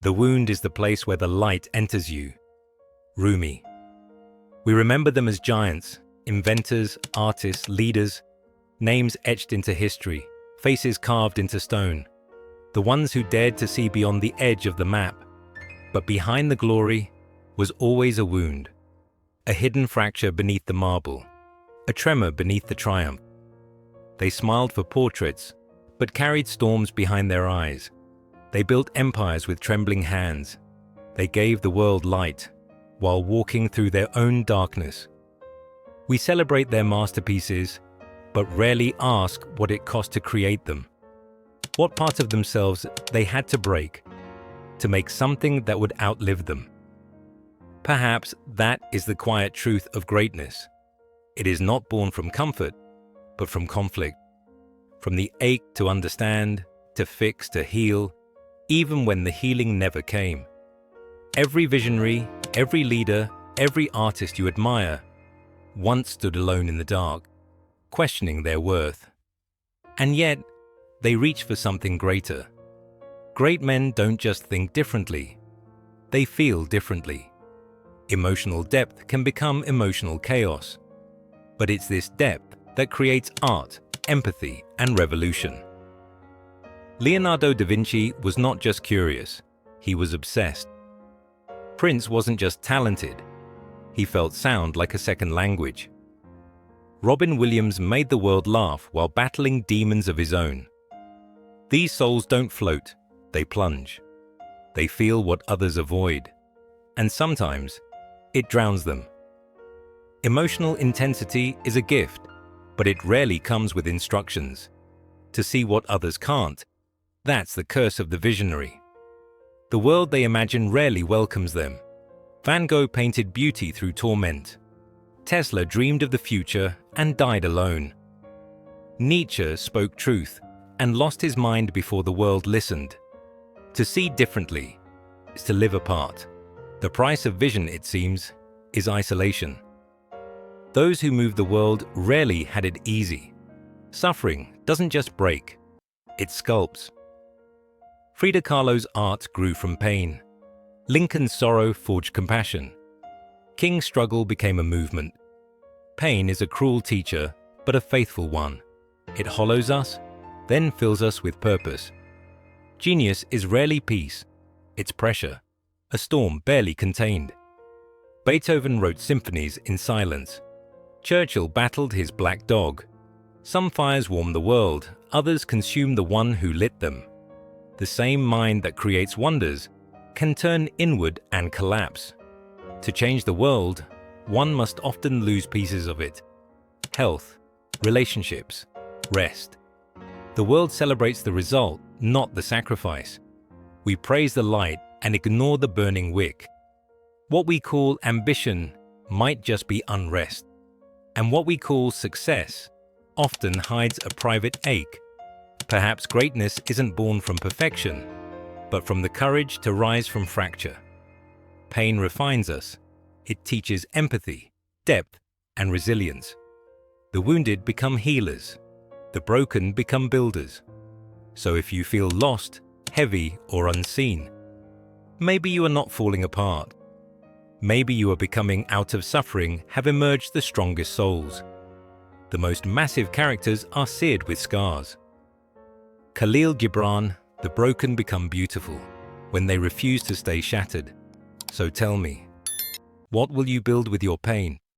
The wound is the place where the light enters you. Rumi. We remember them as giants, inventors, artists, leaders, names etched into history, faces carved into stone. The ones who dared to see beyond the edge of the map. But behind the glory was always a wound, a hidden fracture beneath the marble, a tremor beneath the triumph. They smiled for portraits, but carried storms behind their eyes. They built empires with trembling hands. They gave the world light, while walking through their own darkness. We celebrate their masterpieces, but rarely ask what it cost to create them. What part of themselves they had to break to make something that would outlive them. Perhaps that is the quiet truth of greatness. It is not born from comfort, but from conflict. From the ache to understand, to fix, to heal, even when the healing never came. Every visionary, every leader, every artist you admire once stood alone in the dark, questioning their worth. And yet, they reach for something greater. Great men don't just think differently, they feel differently. Emotional depth can become emotional chaos. But it's this depth that creates art, empathy, and revolution. Leonardo da Vinci was not just curious, he was obsessed. Prince wasn't just talented, he felt sound like a second language. Robin Williams made the world laugh while battling demons of his own. These souls don't float, they plunge. They feel what others avoid, and sometimes it drowns them. Emotional intensity is a gift, but it rarely comes with instructions. To see what others can't, that's the curse of the visionary. The world they imagine rarely welcomes them. Van Gogh painted beauty through torment. Tesla dreamed of the future and died alone. Nietzsche spoke truth and lost his mind before the world listened. To see differently is to live apart. The price of vision, it seems, is isolation. Those who move the world rarely had it easy. Suffering doesn't just break, it sculpts. Frida Kahlo's art grew from pain. Lincoln's sorrow forged compassion. King's struggle became a movement. Pain is a cruel teacher, but a faithful one. It hollows us, then fills us with purpose. Genius is rarely peace, it's pressure, a storm barely contained. Beethoven wrote symphonies in silence. Churchill battled his black dog. Some fires warm the world, others consume the one who lit them. The same mind that creates wonders can turn inward and collapse. To change the world, one must often lose pieces of it. Health, relationships, rest. The world celebrates the result, not the sacrifice. We praise the light and ignore the burning wick. What we call ambition might just be unrest. And what we call success often hides a private ache. Perhaps greatness isn't born from perfection, but from the courage to rise from fracture. Pain refines us. It teaches empathy, depth, and resilience. The wounded become healers. The broken become builders. So if you feel lost, heavy, or unseen, maybe you are not falling apart. Maybe you are becoming out of suffering have emerged the strongest souls. The most massive characters are seared with scars. Khalil Gibran, the broken become beautiful when they refuse to stay shattered. So tell me, what will you build with your pain?